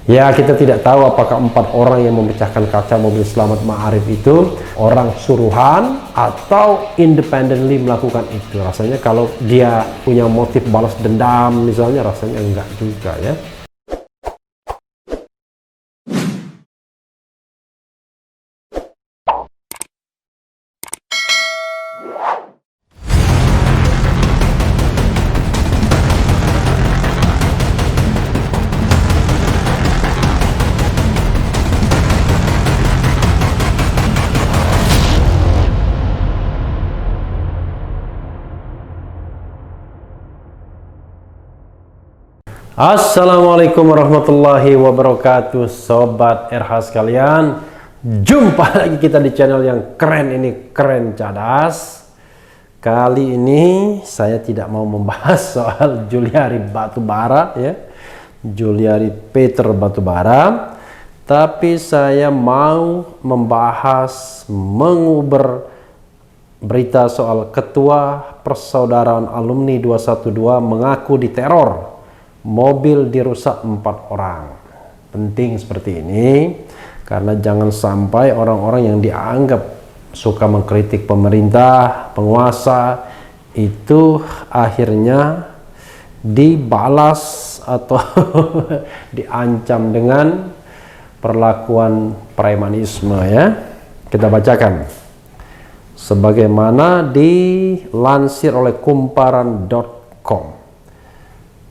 Ya, kita tidak tahu apakah 4 orang yang memecahkan kaca mobil Slamet Ma'arif itu orang suruhan atau independently melakukan itu. Rasanya kalau dia punya motif balas dendam misalnya, rasanya enggak juga ya. Assalamualaikum warahmatullahi wabarakatuh, Sobat RH sekalian. Jumpa lagi kita di channel yang keren ini, Keren Cadas. Kali ini saya tidak mau membahas soal Juliari Batubara ya, Juliari Peter Batubara, tapi saya mau membahas, menguber berita soal Ketua Persaudaraan Alumni 212 mengaku diteror, mobil dirusak 4 orang. Penting seperti ini karena jangan sampai orang-orang yang dianggap suka mengkritik pemerintah, penguasa itu akhirnya dibalas atau diancam dengan perlakuan premanisme ya. Kita bacakan sebagaimana dilansir oleh kumparan.com.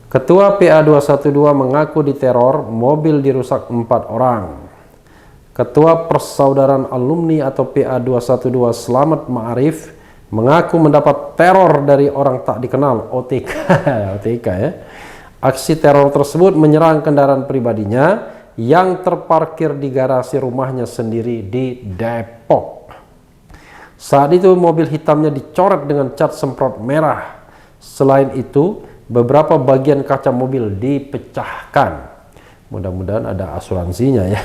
Ketua PA212 mengaku diteror, mobil dirusak 4 orang. Ketua Persaudaraan Alumni atau PA212 Slamet Ma'arif mengaku mendapat teror dari orang tak dikenal, OTK. OTK ya. Aksi teror tersebut menyerang kendaraan pribadinya yang terparkir di garasi rumahnya sendiri di Depok. Saat itu mobil hitamnya dicoret dengan cat semprot merah. Selain itu, beberapa bagian kaca mobil dipecahkan. Mudah-mudahan ada asuransinya ya.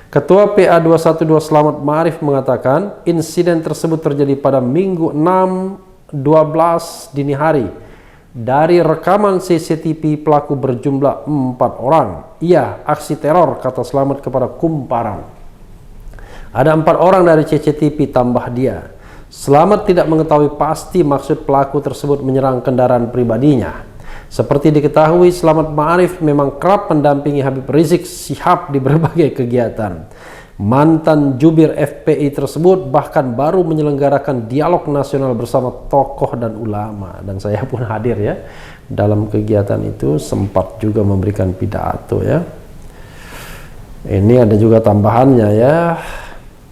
Ketua PA212 Slamet Ma'arif mengatakan insiden tersebut terjadi pada Minggu 6/12 dini hari. Dari rekaman CCTV pelaku berjumlah 4 orang. Iya, aksi teror, kata Slamet kepada Kumparan. Ada 4 orang dari CCTV, tambah dia. Slamet tidak mengetahui pasti maksud pelaku tersebut menyerang kendaraan pribadinya. Seperti diketahui, Slamet Ma'arif memang kerap mendampingi Habib Rizik Syihab di berbagai kegiatan. Mantan jubir FPI tersebut bahkan baru menyelenggarakan dialog nasional bersama tokoh dan ulama. Dan saya pun hadir ya. Dalam kegiatan itu sempat juga memberikan pidato ya. Ini ada juga tambahannya ya.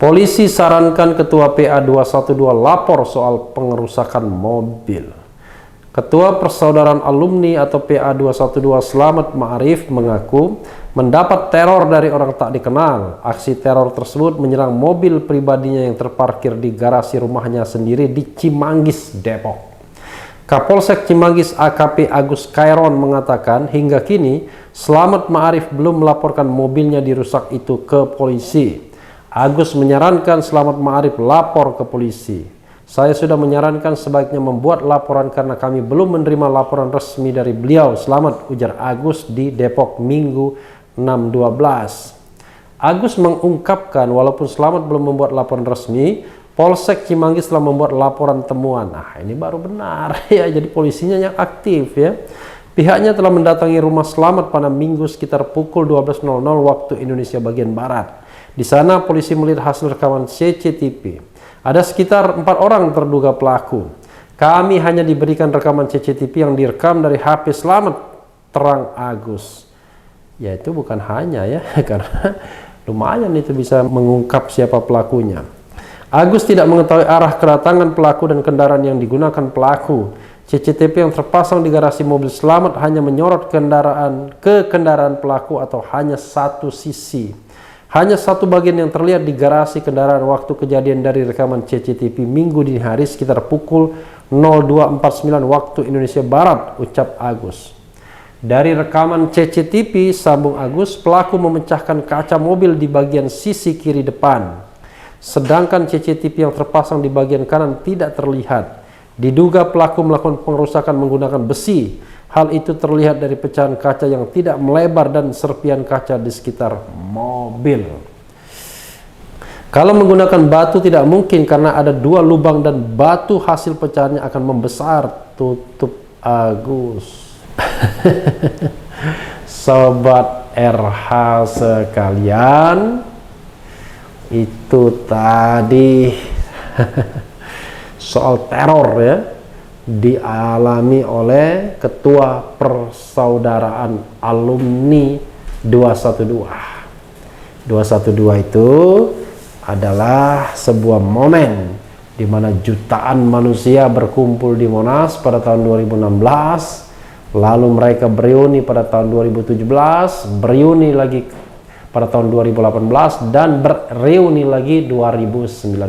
Polisi sarankan Ketua PA212 lapor soal pengerusakan mobil. Ketua Persaudaraan Alumni atau PA212 Slamet Ma'arif mengaku mendapat teror dari orang tak dikenal. Aksi teror tersebut menyerang mobil pribadinya yang terparkir di garasi rumahnya sendiri di Cimanggis, Depok. Kapolsek Cimanggis AKP Agus Kairon mengatakan hingga kini Slamet Ma'arif belum melaporkan mobilnya dirusak itu ke polisi. Agus menyarankan Slamet Ma'arif lapor ke polisi. Saya sudah menyarankan sebaiknya membuat laporan karena kami belum menerima laporan resmi dari beliau, Slamet, ujar Agus di Depok Minggu 6/12. Agus mengungkapkan walaupun Slamet belum membuat laporan resmi, Polsek Cimanggis telah membuat laporan temuan. Nah, ini baru benar ya, jadi polisinya yang aktif ya. Pihaknya telah mendatangi rumah Slamet pada Minggu sekitar pukul 12.00 waktu Indonesia bagian Barat. Di sana polisi melihat hasil rekaman CCTV. Ada sekitar 4 orang terduga pelaku. Kami hanya diberikan rekaman CCTV yang direkam dari HP Slamet, terang Agus. Ya itu bukan hanya ya, karena lumayan itu bisa mengungkap siapa pelakunya. Agus tidak mengetahui arah kedatangan pelaku dan kendaraan yang digunakan pelaku. CCTV yang terpasang di garasi mobil Slamet hanya menyorot kendaraan pelaku atau hanya satu sisi. Hanya satu bagian yang terlihat di garasi kendaraan waktu kejadian dari rekaman CCTV Minggu dini hari sekitar pukul 02.49 waktu Indonesia Barat, ucap Agus. Dari rekaman CCTV, sambung Agus, pelaku memecahkan kaca mobil di bagian sisi kiri depan. Sedangkan CCTV yang terpasang di bagian kanan tidak terlihat. Diduga pelaku melakukan pengerusakan menggunakan besi. Hal itu terlihat dari pecahan kaca yang tidak melebar dan serpian kaca di sekitar mobil. Kalau menggunakan batu tidak mungkin karena ada 2 lubang dan batu hasil pecahannya akan membesar. Tutup Agus. Sobat RH sekalian, itu tadi soal teror ya, dialami oleh Ketua Persaudaraan Alumni 212. 212 itu adalah sebuah momen di mana jutaan manusia berkumpul di Monas pada tahun 2016, lalu mereka bereuni pada tahun 2017, bereuni lagi pada tahun 2018, dan bereuni lagi 2019.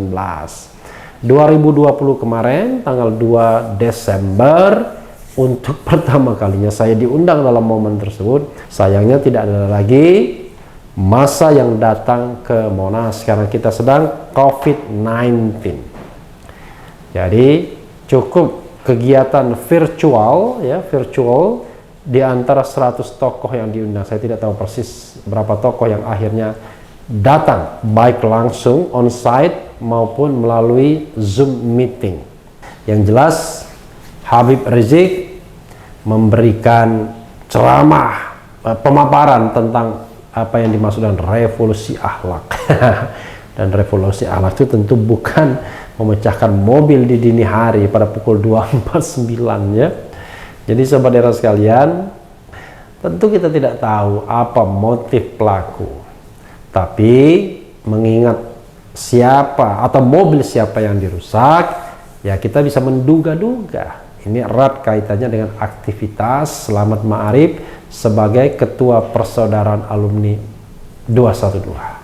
2020 kemarin tanggal 2 Desember untuk pertama kalinya saya diundang dalam momen tersebut. Sayangnya tidak ada lagi masa yang datang ke Monas karena kita sedang COVID-19. Jadi cukup kegiatan virtual ya, virtual di antara 100 tokoh yang diundang. Saya tidak tahu persis berapa tokoh yang akhirnya datang, baik langsung on-site maupun melalui Zoom meeting. Yang jelas Habib Rizik memberikan ceramah, pemaparan tentang apa yang dimaksud dengan revolusi akhlak. Dan revolusi akhlak itu tentu bukan memecahkan mobil di dini hari pada pukul 2.49 ya. Jadi sobat era sekalian, tentu kita tidak tahu apa motif pelaku, tapi mengingat siapa atau mobil siapa yang dirusak, ya kita bisa menduga-duga. Ini erat kaitannya dengan aktivitas Selamat Ma'arif sebagai Ketua Persaudaraan Alumni 212.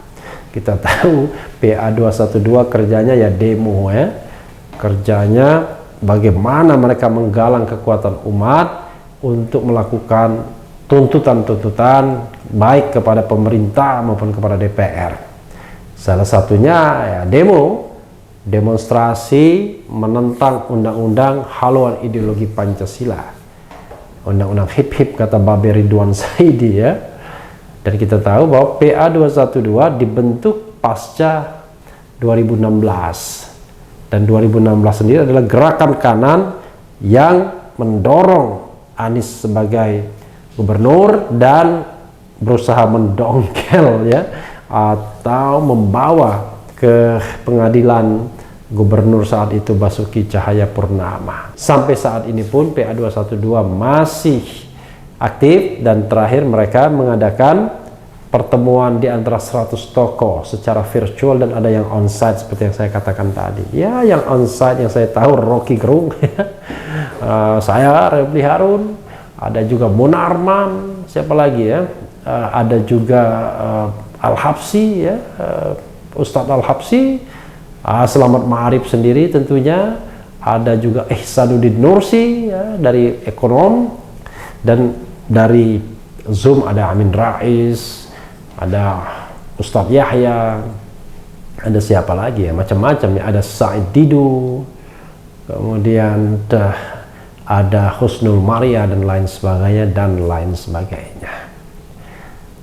Kita tahu PA 212 kerjanya ya demo ya, kerjanya bagaimana mereka menggalang kekuatan umat untuk melakukan tuntutan-tuntutan baik kepada pemerintah maupun kepada DPR. Salah satunya ya demonstrasi menentang undang-undang haluan ideologi Pancasila, undang-undang hip-hip kata Babe Ridwan Saidi ya. Dan kita tahu bahwa PA 212 dibentuk pasca 2016, dan 2016 sendiri adalah gerakan kanan yang mendorong Anies sebagai gubernur dan berusaha mendongkel ya, atau membawa ke pengadilan gubernur saat itu Basuki Cahayapurnama. Sampai saat ini pun PA 212 masih aktif, dan terakhir mereka mengadakan pertemuan di antara 100 tokoh secara virtual dan ada yang onsite seperti yang saya katakan tadi. Ya, yang onsite yang saya tahu Rocky Gerung, saya Refli Harun, ada juga Munarman, siapa lagi ya? Ada juga Al-Habsi ya, Ustadz Al-Habsi, Selamat Ma'arif sendiri tentunya, ada juga Ihsanuddin Nursi ya, dari ekonom, dan dari Zoom ada Amin Rais, ada Ustadz Yahya, ada siapa lagi ya, macam-macam ya, ada Said Didu, kemudian ada Husnul Maria dan lain sebagainya.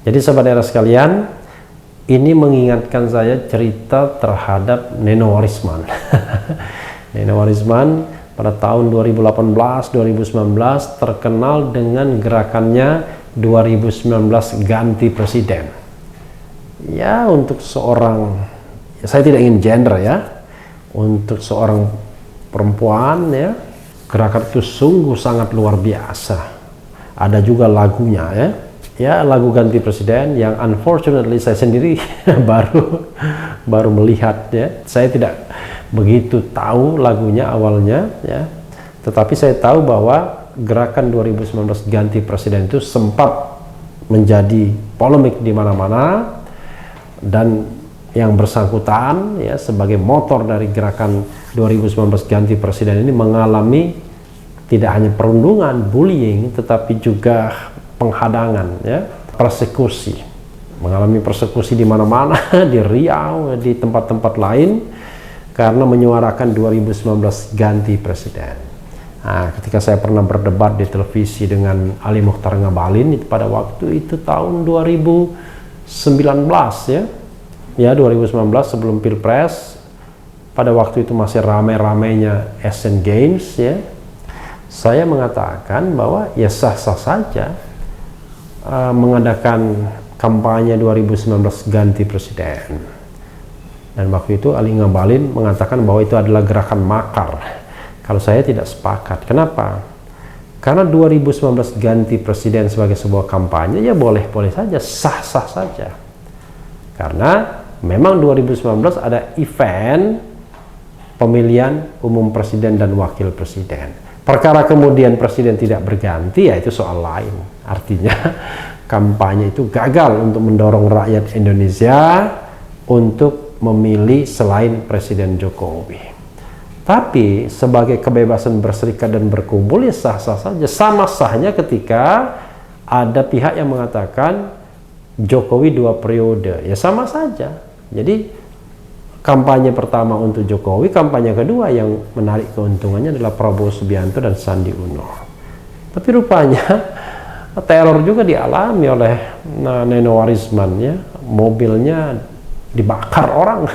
Jadi sahabat era sekalian, ini mengingatkan saya cerita terhadap Neno Warisman. Neno Warisman pada tahun 2018-2019 terkenal dengan gerakannya 2019 ganti presiden. Ya, untuk seorang, ya saya tidak ingin gender ya, untuk seorang perempuan ya, gerakan itu sungguh sangat luar biasa. Ada juga lagunya ya, lagu ganti presiden yang unfortunately saya sendiri baru melihat ya. Saya tidak begitu tahu lagunya awalnya ya, tetapi saya tahu bahwa gerakan 2019 ganti presiden itu sempat menjadi polemik di mana-mana, dan yang bersangkutan ya sebagai motor dari gerakan 2019 ganti presiden ini mengalami tidak hanya perundungan, bullying, tetapi juga penghadangan ya, persekusi, mengalami persekusi di mana-mana, di Riau, di tempat-tempat lain, karena menyuarakan 2019 ganti presiden. Nah, ketika saya pernah berdebat di televisi dengan Ali Mokhtar Ngabalin itu pada waktu itu tahun 2019 ya. Ya, 2019 sebelum Pilpres. Pada waktu itu masih rame-ramenya Asian Games ya. Saya mengatakan bahwa ya sah-sah saja mengadakan kampanye 2019 ganti presiden. Dan waktu itu Ali Ngabalin mengatakan bahwa itu adalah gerakan makar. Kalau saya tidak sepakat. Kenapa? Karena 2019 ganti presiden sebagai sebuah kampanye ya boleh-boleh saja, sah-sah saja. Karena memang 2019 ada event pemilihan umum presiden dan wakil presiden. Perkara kemudian presiden tidak berganti ya itu soal lain. Artinya kampanye itu gagal untuk mendorong rakyat Indonesia untuk memilih selain Presiden Jokowi. Tapi sebagai kebebasan berserikat dan berkumpul ya sah-sah saja. Sama sahnya ketika ada pihak yang mengatakan Jokowi 2 periode. Ya sama saja. Jadi kampanye pertama untuk Jokowi, kampanye kedua yang menarik keuntungannya adalah Prabowo Subianto dan Sandi Uno. Tapi rupanya teror juga dialami oleh Neno Warisman ya. Mobilnya dibakar orang.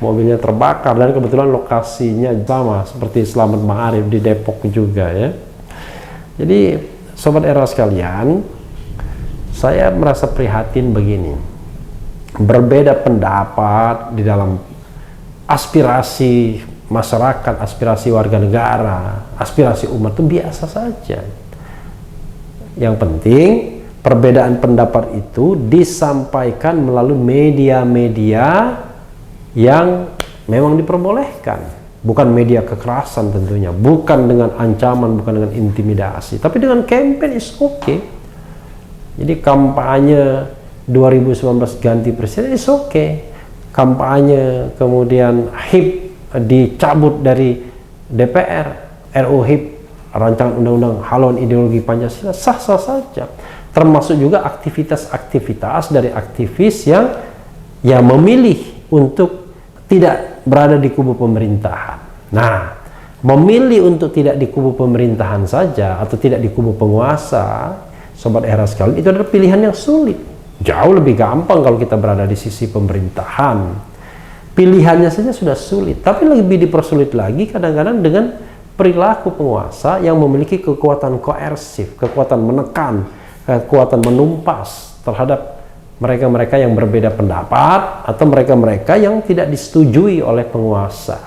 Mobilnya terbakar dan kebetulan lokasinya sama seperti Slamet Ma'arif di Depok juga ya. Jadi sobat era sekalian, saya merasa prihatin begini. Berbeda pendapat di dalam aspirasi masyarakat, aspirasi warga negara, aspirasi umat itu biasa saja. Yang penting perbedaan pendapat itu disampaikan melalui media-media yang memang diperbolehkan, bukan media kekerasan tentunya, bukan dengan ancaman, bukan dengan intimidasi, tapi dengan campaign is okay. Jadi kampanye 2019 ganti presiden is okay, kampanye kemudian HIP dicabut dari DPR, RUU HIP rancangan undang-undang haluan ideologi Pancasila sah-sah saja, termasuk juga aktivitas-aktivitas dari aktivis yang memilih untuk tidak berada di kubu pemerintahan. Nah, memilih untuk tidak di kubu pemerintahan saja atau tidak di kubu penguasa, sobat era sekalian, itu adalah pilihan yang sulit. Jauh lebih gampang kalau kita berada di sisi pemerintahan. Pilihannya saja sudah sulit, tapi lebih dipersulit lagi kadang-kadang dengan perilaku penguasa yang memiliki kekuatan koersif, kekuatan menekan, kekuatan menumpas terhadap mereka-mereka yang berbeda pendapat atau mereka-mereka yang tidak disetujui oleh penguasa.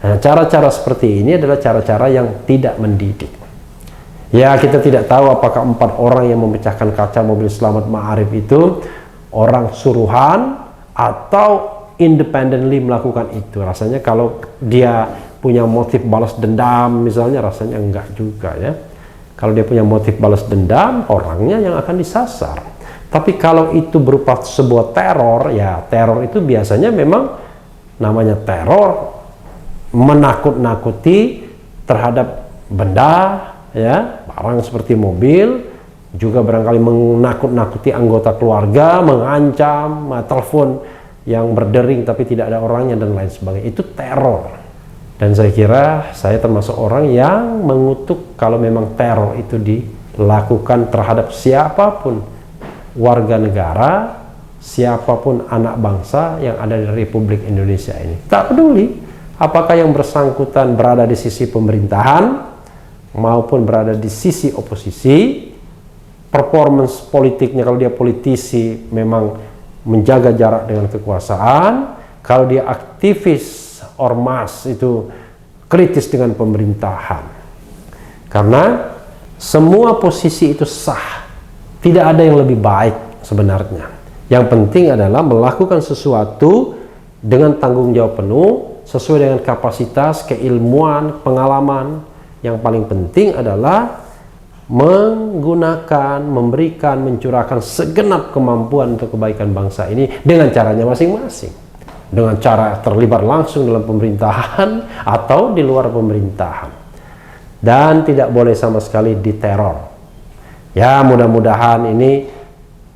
Nah, cara-cara seperti ini adalah cara-cara yang tidak mendidik. Ya, kita tidak tahu apakah 4 orang yang memecahkan kaca mobil Slamet Ma'arif itu orang suruhan atau independently melakukan itu. Rasanya kalau dia punya motif balas dendam misalnya, rasanya enggak juga ya. Kalau dia punya motif balas dendam, orangnya yang akan disasar. Tapi kalau itu berupa sebuah teror, ya teror itu biasanya memang namanya teror menakut-nakuti terhadap benda, ya, barang seperti mobil, juga barangkali menakut-nakuti anggota keluarga, mengancam, telepon yang berdering tapi tidak ada orangnya dan lain sebagainya. Itu teror. Dan saya kira saya termasuk orang yang mengutuk kalau memang teror itu dilakukan terhadap siapapun warga negara, siapapun anak bangsa yang ada di Republik Indonesia ini. Tak peduli apakah yang bersangkutan berada di sisi pemerintahan maupun berada di sisi oposisi, performance politiknya kalau dia politisi memang menjaga jarak dengan kekuasaan, kalau dia aktivis ormas itu kritis dengan pemerintahan. Karena semua posisi itu sah. Tidak ada yang lebih baik sebenarnya. Yang penting adalah melakukan sesuatu dengan tanggung jawab penuh, sesuai dengan kapasitas, keilmuan, pengalaman. Yang paling penting adalah menggunakan, memberikan, mencurahkan segenap kemampuan untuk kebaikan bangsa ini dengan caranya masing-masing. Dengan cara terlibat langsung dalam pemerintahan atau di luar pemerintahan. Dan tidak boleh sama sekali diteror. Ya, mudah-mudahan ini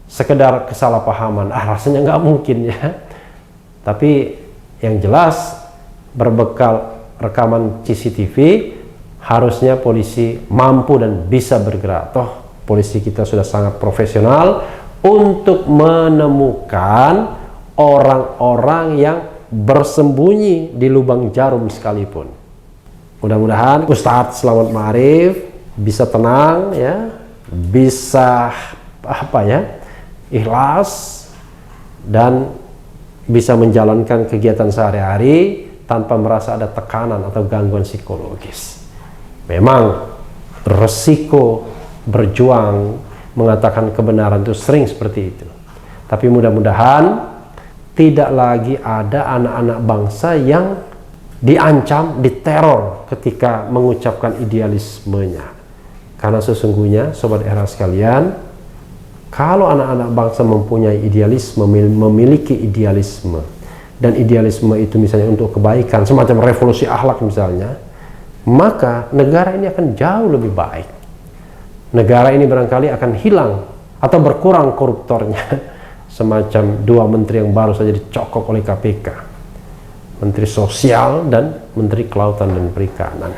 sekedar kesalahpahaman. Rasanya nggak mungkin ya. Tapi yang jelas berbekal rekaman CCTV, harusnya polisi mampu dan bisa bergerak. Toh polisi kita sudah sangat profesional untuk menemukan orang-orang yang bersembunyi di lubang jarum sekalipun. Mudah-mudahan Ustadz Selamat Ma'arif bisa tenang ya, bisa ikhlas dan bisa menjalankan kegiatan sehari-hari tanpa merasa ada tekanan atau gangguan psikologis. Memang resiko berjuang mengatakan kebenaran itu sering seperti itu. Tapi mudah-mudahan tidak lagi ada anak-anak bangsa yang diancam, diteror ketika mengucapkan idealismenya. Karena sesungguhnya Sobat Era sekalian, kalau anak-anak bangsa mempunyai idealisme, memiliki idealisme, dan idealisme itu misalnya untuk kebaikan, semacam revolusi akhlak misalnya, maka negara ini akan jauh lebih baik. Negara ini barangkali akan hilang atau berkurang koruptornya, semacam 2 menteri yang baru saja dicokok oleh KPK, Menteri Sosial dan Menteri Kelautan dan Perikanan.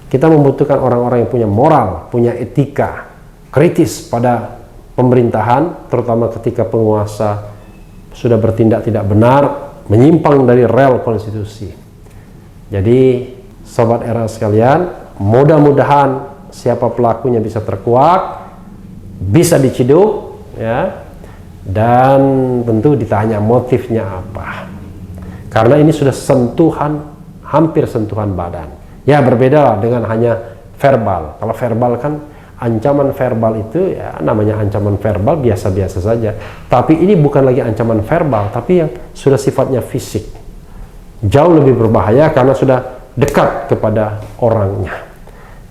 Kita membutuhkan orang-orang yang punya moral, punya etika, kritis pada pemerintahan, terutama ketika penguasa sudah bertindak tidak benar, menyimpang dari rel konstitusi. Jadi Sobat Era sekalian, mudah-mudahan siapa pelakunya bisa terkuak, bisa diciduk ya, dan tentu ditanya motifnya apa. Karena ini sudah sentuhan, hampir sentuhan badan. Ya berbeda lah dengan hanya verbal. Kalau verbal kan, ancaman verbal itu ya namanya ancaman verbal biasa-biasa saja. Tapi ini bukan lagi ancaman verbal, tapi yang sudah sifatnya fisik. Jauh lebih berbahaya karena sudah dekat kepada orangnya.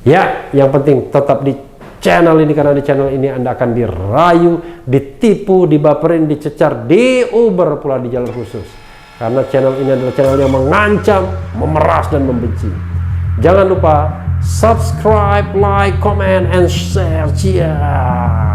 Ya, yang penting tetap di channel ini, karena di channel ini Anda akan dirayu, ditipu, dibaperin, dicecar, diuber pula di jalur khusus. Karena channel ini adalah channel yang mengancam, memeras dan membenci. Jangan lupa subscribe, like, comment, and share. Cheers.